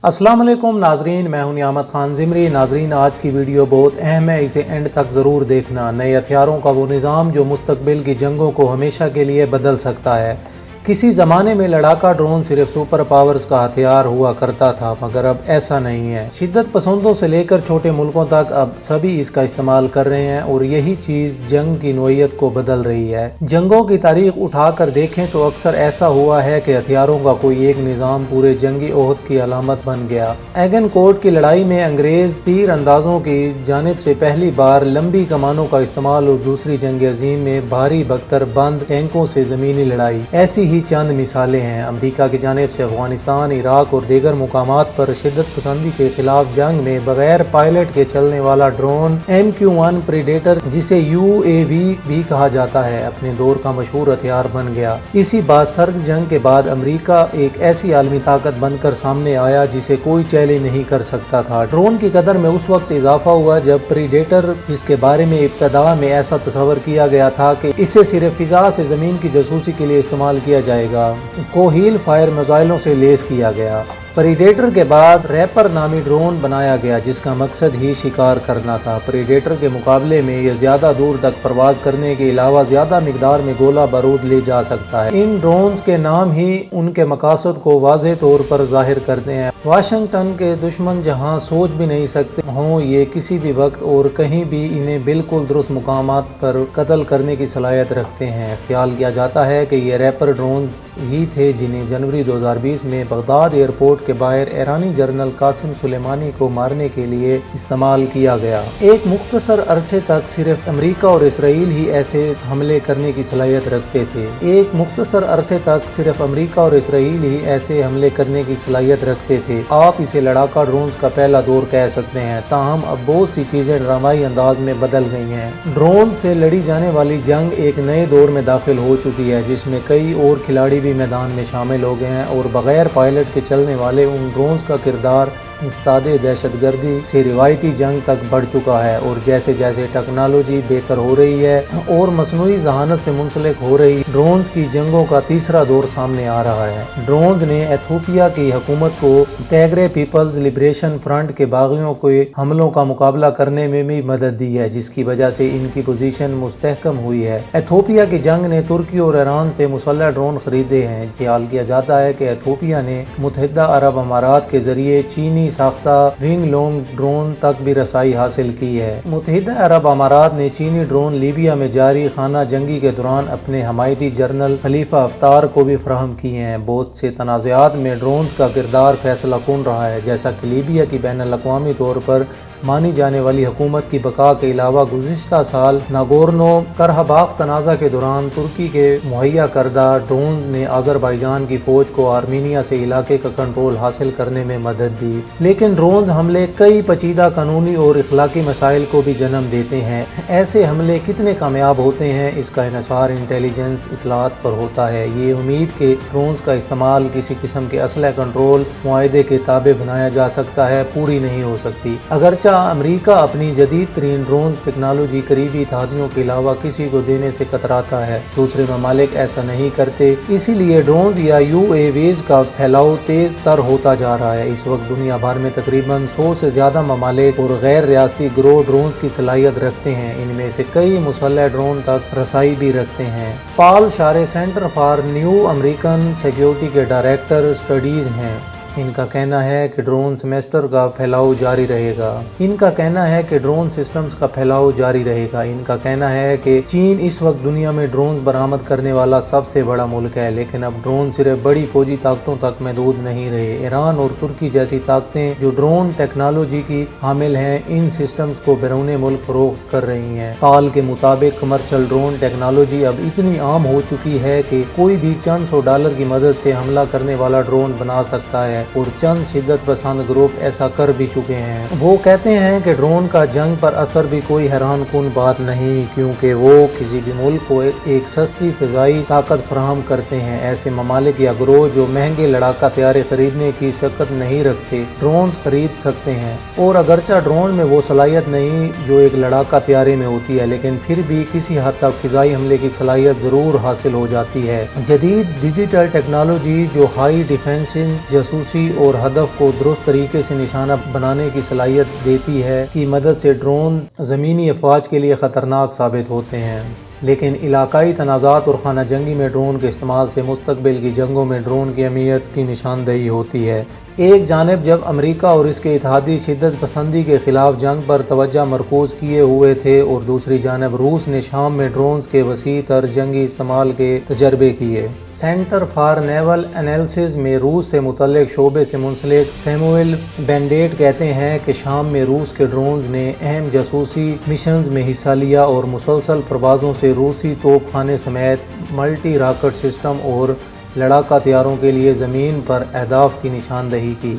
अस्सलाम वालेकुम नाजरीन, मैं हूं नियामत खान ज़िमरी। नाजरीन, आज की वीडियो बहुत अहम है, इसे एंड तक ज़रूर देखना। नए हथियारों का वो निज़ाम जो मुस्तकबिल की जंगों को हमेशा के लिए बदल सकता है। किसी ज़माने में लड़ाका ड्रोन सिर्फ सुपर पावर्स का हथियार हुआ करता था, मगर अब ऐसा नहीं है। शिद्दत पसंदों से लेकर छोटे मुल्कों तक अब सभी इसका इस्तेमाल कर रहे हैं और यही चीज़ जंग की नोयत को बदल रही है। जंगों की तारीख उठाकर देखें तो अक्सर ऐसा हुआ है कि हथियारों का कोई एक निज़ाम पूरे जंगी ओहद की अलामत बन गया। एगनकोर्ट की लड़ाई में अंग्रेज तीर अंदाजों की जानिब से पहली बार लंबी कमानों का इस्तेमाल और दूसरी जंग अजीम में भारी बख्तर बंद टैंकों से ज़मीनी लड़ाई ऐसी ही चंद मिसालें हैं। अमेरिका की जानिब से अफगानिस्तान, इराक और दीगर मुकामात पर शिद्दत पसंदी के खिलाफ जंग में बगैर पायलट के चलने वाला ड्रोन MQ-1 प्रीडेटर, जिसे UAV भी कहा जाता है, अपने दौर का मशहूर हथियार बन गया। इसी बासर्द जंग के बाद अमेरिका एक ऐसी आलमी ताकत बनकर सामने आया जिसे कोई चैलेंज नहीं कर सकता था। ड्रोन की कदर में उस वक्त इजाफा हुआ जब प्रीडेटर, जिसके बारे में इब्तदा में ऐसा तस्वर किया गया था कि इसे सिर्फ फिजा से जमीन की जासूसी के लिए इस्तेमाल किया जाएगा, को हील फायर मिसाइलों से लेस किया गया। प्रीडेटर के बाद रैपर नामी ड्रोन बनाया गया जिसका मकसद ही शिकार करना था। प्रीडेटर के मुकाबले में यह ज्यादा दूर तक परवाज करने के अलावा ज्यादा मिकदार में गोला बारूद ले जा सकता है। इन ड्रोन्स के नाम ही उनके मकासद को वाज़ेह तौर पर जाहिर करते हैं। वाशिंगटन के दुश्मन जहां सोच भी नहीं सकते हों, ये किसी भी वक्त और कहीं भी इन्हें बिल्कुल दुरुस्त मुकामात पर कत्ल करने की सलाहियत रखते हैं। ख्याल किया जाता है कि ये रैपर ड्रोन्स ही थे जिन्हें जनवरी 2020 में बगदाद एयरपोर्ट के बाहर ईरानी जनरल कासिम सुलेमानी को मारने के लिए इस्तेमाल किया गया। एक मुख्तसर अरसे तक सिर्फ अमेरिका और इसराइल ही ऐसे हमले करने की सलाहियत रखते थे। एक मुख्तसर अरसे तक सिर्फ अमेरिका और इसराइल ही ऐसे हमले करने की सलाहियत रखते थे। आप इसे लड़ाका ड्रोन्स का पहला दौर कह सकते हैं। ताहम अब बहुत सी चीजें ड्रामाई अंदाज में बदल गई हैं। ड्रोन से लड़ी जाने वाली जंग एक नए दौर में दाखिल हो चुकी है जिसमें कई और खिलाड़ी मैदान में शामिल हो गए हैं और बगैर पायलट के चलने वाले उन ड्रोन्स का किरदार इस्तादे दहशतगर्दी से रिवायती जंग तक बढ़ चुका है। और जैसे जैसे टेक्नोलॉजी बेहतर हो रही है और मसनूई जहानत से मुंसलिक हो रही, ड्रोन्स की जंगों का तीसरा दौर सामने आ रहा है। ड्रोन्स ने एथियोपिया की हुकूमत को टिग्रे पीपल्स लिबरेशन फ्रंट के बागियों के हमलों का मुकाबला करने में भी मदद दी है, जिसकी वजह से इनकी पोजीशन मुस्तहकम हुई है। एथियोपिया की जंग ने तुर्की और ईरान से मुसल्लह ड्रोन खरीदे हैं। ख्याल किया जाता है कि एथियोपिया ने मुत्तहिदा अरब अमारात के जरिए चीनी साख्ता विंग लोंग ड्रोन तक भी रसाई हासिल की है। मुत्तहिदा अरब अमारात ने चीनी ड्रोन लीबिया में जारी खाना जंगी के दौरान अपने हमायती जनरल खलीफा हफ्तार को भी फराहम किए हैं। बहुत से तनाज़ात में ड्रोन्स का किरदार फैसला कुन रहा है, जैसा कि लीबिया की बैनुल अक़वामी तौर पर मानी जाने वाली हुकूमत की बका के अलावा गुज़िश्ता साल नागोर्नो करहबाख तनाज़ा के दौरान तुर्की के मुहैया करदा ड्रोन्स ने आज़रबाईजान की फौज को आर्मीनिया से इलाके का कंट्रोल हासिल करने में मदद दी। लेकिन ड्रोन्स हमले कई पेचीदा कानूनी और इखलाकी मसाइल को भी जन्म देते हैं। ऐसे हमले कितने कामयाब होते हैं, इसका इन्हिसार इंटेलिजेंस इतलात पर होता है। ये उम्मीद के ड्रोन्स का इस्तेमाल किसी किस्म के असलह कंट्रोल मुआहदे के ताबे बनाया जा सकता है पूरी नहीं हो सकती। अगरचे अमेरिका अपनी जदीद तरीन ड्रोन्स टेक्नोलॉजी करीबी इत्तेहादियों के अलावा किसी को देने से कतराता है, दूसरे ममालिक ऐसा नहीं करते। इसीलिए ड्रोन्स या UAVs का फैलाव तेज तर होता जा रहा है। इस वक्त दुनिया भर में तकरीबन 100 से ज्यादा ममालिक और गैर रियासी गिरोह ड्रोन्स की सलाहियत रखते हैं। इनमें से कई मुसल्लह ड्रोन तक रसाई भी रखते हैं। पाल शारे centre for new American security के डायरेक्टर स्टडीज हैं। इनका कहना है कि ड्रोन सेमेस्टर का फैलाव जारी रहेगा। इनका कहना है कि ड्रोन सिस्टम्स का फैलाव जारी रहेगा। इनका कहना है कि चीन इस वक्त दुनिया में ड्रोन बरामद करने वाला सबसे बड़ा मुल्क है, लेकिन अब ड्रोन सिर्फ बड़ी फौजी ताकतों तक महदूद नहीं रहे। ईरान और तुर्की जैसी ताकतें जो ड्रोन टेक्नोलॉजी की हामिल हैं, इन सिस्टम्स को बैरून मुल्क फरोख्त कर रही हैं। पाल के मुताबिक कमर्शियल ड्रोन टेक्नोलॉजी अब इतनी आम हो चुकी है कि कोई भी चंद $100 की मदद से हमला करने वाला ड्रोन बना सकता है और चंद शिद्दत पसंद ग्रुप ऐसा कर भी चुके हैं। वो कहते हैं कि ड्रोन का जंग पर असर भी कोई हैरान कुन बात नहीं, क्योंकि वो किसी भी मुल्क को एक सस्ती फिजाई ताकत फराहम करते हैं। ऐसे ममालिक या ग्रोह जो महंगे लड़ाका हथियार खरीदने की सकत नहीं रखते, ड्रोन खरीद सकते हैं। और अगरचा ड्रोन में वो सलाहियत नहीं जो एक लड़ाका हथियारे में होती है, लेकिन फिर भी किसी हद तक फिजाई हमले की सलाहियत जरूर हासिल हो जाती है। जदीद डिजिटल टेक्नोलॉजी जो हाई डिफेंसिव जासूसी جاسوسی اور ہدف کو درست طریقے سے نشانہ بنانے کی صلاحیت دیتی ہے کی مدد سے ڈرون زمینی افواج کے لیے خطرناک ثابت ہوتے ہیں، لیکن علاقائی تنازعات اور خانہ جنگی میں ڈرون کے استعمال سے مستقبل کی جنگوں میں ڈرون کی اہمیت کی نشاندہی ہوتی ہے۔ ایک جانب جب امریکہ اور اس کے اتحادی شدت پسندی کے خلاف جنگ پر توجہ مرکوز کیے ہوئے تھے اور دوسری جانب روس نے شام میں ڈرونز کے وسیع تر جنگی استعمال کے تجربے کیے۔ سینٹر فار نیول انالیسز میں روس سے متعلق شعبے سے منسلک سیموئل بینڈیٹ کہتے ہیں کہ شام میں روس کے ڈرونز نے اہم جاسوسی مشنز میں حصہ لیا اور مسلسل پروازوں سے روسی توپ خانے سمیت ملٹی راکٹ سسٹم اور لڑاکا ہتھیاروں کے لیے زمین پر اہداف کی نشاندہی کی۔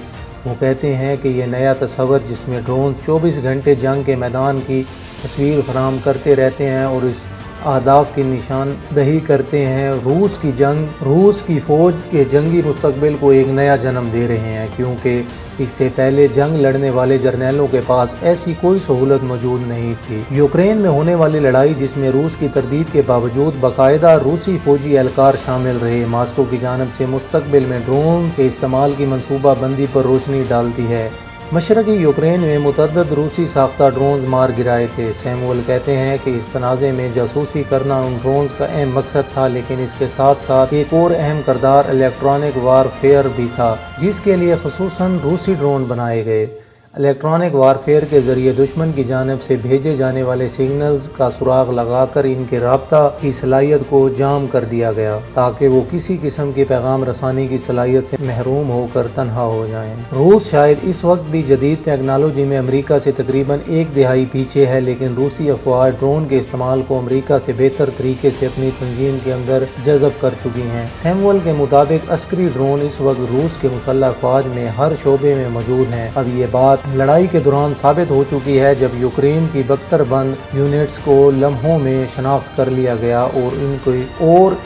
وہ کہتے ہیں کہ یہ نیا تصور جس میں ڈرون 24 گھنٹے جنگ کے میدان کی تصویر فراہم کرتے رہتے ہیں اور اس اہداف کی نشاندہی کرتے ہیں، روس کی فوج کے جنگی مستقبل کو ایک نیا جنم دے رہے ہیں، کیونکہ اس سے پہلے جنگ لڑنے والے جرنیلوں کے پاس ایسی کوئی سہولت موجود نہیں تھی۔ یوکرین میں ہونے والی لڑائی جس میں روس کی تردید کے باوجود باقاعدہ روسی فوجی اہلکار شامل رہے، ماسکو کی جانب سے مستقبل میں ڈرون کے استعمال کی منصوبہ بندی پر روشنی ڈالتی ہے۔ مشرقی یوکرین میں متعدد روسی ساختہ ڈرونز مار گرائے تھے۔ سیموئل کہتے ہیں کہ اس تنازع میں جاسوسی کرنا ان ڈرونز کا اہم مقصد تھا، لیکن اس کے ساتھ ساتھ ایک اور اہم کردار الیکٹرانک وارفیئر بھی تھا، جس کے لیے خصوصاً روسی ڈرون بنائے گئے۔ الیکٹرانک وارفیئر کے ذریعے دشمن کی جانب سے بھیجے جانے والے سگنلز کا سراغ لگا کر ان کے رابطہ کی صلاحیت کو جام کر دیا گیا تاکہ وہ کسی قسم کی پیغام رسانی کی صلاحیت سے محروم ہو کر تنہا ہو جائیں۔ روس شاید اس وقت بھی جدید ٹیکنالوجی میں امریکہ سے تقریباً ایک دہائی پیچھے ہے، لیکن روسی افواج ڈرون کے استعمال کو امریکہ سے بہتر طریقے سے اپنی تنظیم کے اندر جذب کر چکی ہیں۔ سیموئل کے مطابق عسکری ڈرون اس وقت روس کے مسلح افواج میں ہر شعبے میں موجود ہیں۔ اب یہ بات لڑائی کے دوران ثابت ہو چکی ہے جب یوکرین کی بکتر بند یونٹس کو لمحوں میں شناخت کر لیا گیا اور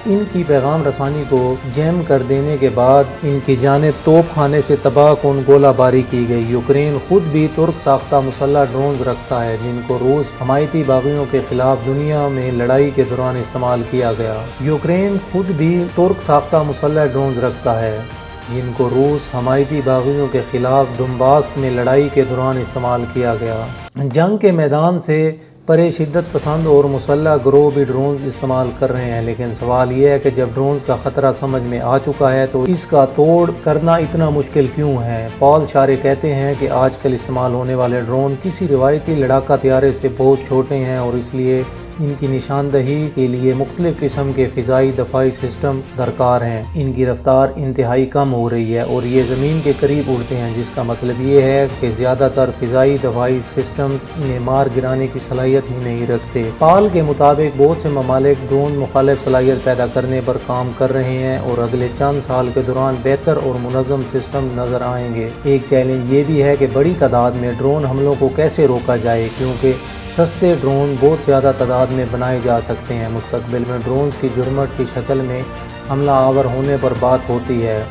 ان کی پیغام رسانی کو جیم کر دینے کے بعد ان کی جانب توپ خانے سے تباہ کن گولہ باری کی گئی۔ یوکرین خود بھی ترک ساختہ مسلح ڈرونز رکھتا ہے جن کو روس حمایتی باغیوں کے خلاف دنیا میں لڑائی کے دوران استعمال کیا گیا۔ یوکرین خود بھی ترک ساختہ مسلح ڈرونز رکھتا ہے جن کو روس حمایتی باغیوں کے خلاف دنباس میں لڑائی کے دوران استعمال کیا گیا۔ جنگ کے میدان سے پرے شدت پسند اور مسلح گروہ بھی ڈرونز استعمال کر رہے ہیں، لیکن سوال یہ ہے کہ جب ڈرونز کا خطرہ سمجھ میں آ چکا ہے تو اس کا توڑ کرنا اتنا مشکل کیوں ہے؟ پال شارے کہتے ہیں کہ آج کل استعمال ہونے والے ڈرون کسی روایتی لڑاکا ہتھیارے سے بہت چھوٹے ہیں اور اس لیے ان کی نشاندہی کے لیے مختلف قسم کے فضائی دفاعی سسٹم درکار ہیں۔ ان کی رفتار انتہائی کم ہو رہی ہے اور یہ زمین کے قریب اڑتے ہیں، جس کا مطلب یہ ہے کہ زیادہ تر فضائی دفاعی سسٹمز انہیں مار گرانے کی صلاحیت ہی نہیں رکھتے۔ پال کے مطابق بہت سے ممالک ڈرون مخالف صلاحیت پیدا کرنے پر کام کر رہے ہیں اور اگلے چند سال کے دوران بہتر اور منظم سسٹم نظر آئیں گے۔ ایک چیلنج یہ بھی ہے کہ بڑی تعداد میں ڈرون حملوں کو کیسے روکا جائے، کیونکہ سستے ڈرون بہت زیادہ تعداد میں بنائے جا سکتے ہیں۔ مستقبل میں ڈرونز کی جرمٹ کی شکل میں حملہ آور ہونے پر بات ہوتی ہے۔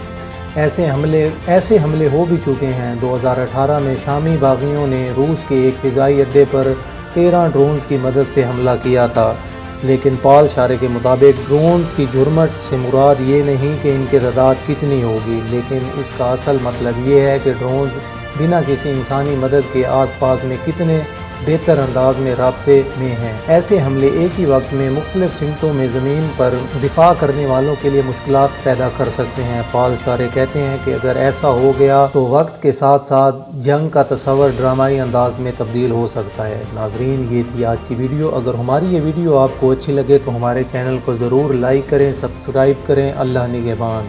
ایسے حملے ہو بھی چکے ہیں۔ 2018 میں شامی باغیوں نے روس کے ایک فضائی اڈے پر 13 ڈرونز کی مدد سے حملہ کیا تھا، لیکن پال شارے کے مطابق ڈرونز کی جرمٹ سے مراد یہ نہیں کہ ان کی تعداد کتنی ہوگی، لیکن اس کا اصل مطلب یہ ہے کہ ڈرونز بنا کسی انسانی مدد کے آس پاس میں کتنے بہتر انداز میں رابطے میں ہیں۔ ایسے حملے ایک ہی وقت میں مختلف سمتوں میں زمین پر دفاع کرنے والوں کے لیے مشکلات پیدا کر سکتے ہیں۔ پال شارے کہتے ہیں کہ اگر ایسا ہو گیا تو وقت کے ساتھ ساتھ جنگ کا تصور ڈرامائی انداز میں تبدیل ہو سکتا ہے۔ ناظرین، یہ تھی آج کی ویڈیو۔ اگر ہماری یہ ویڈیو آپ کو اچھی لگے تو ہمارے چینل کو ضرور لائک کریں، سبسکرائب کریں۔ اللہ نگہبان۔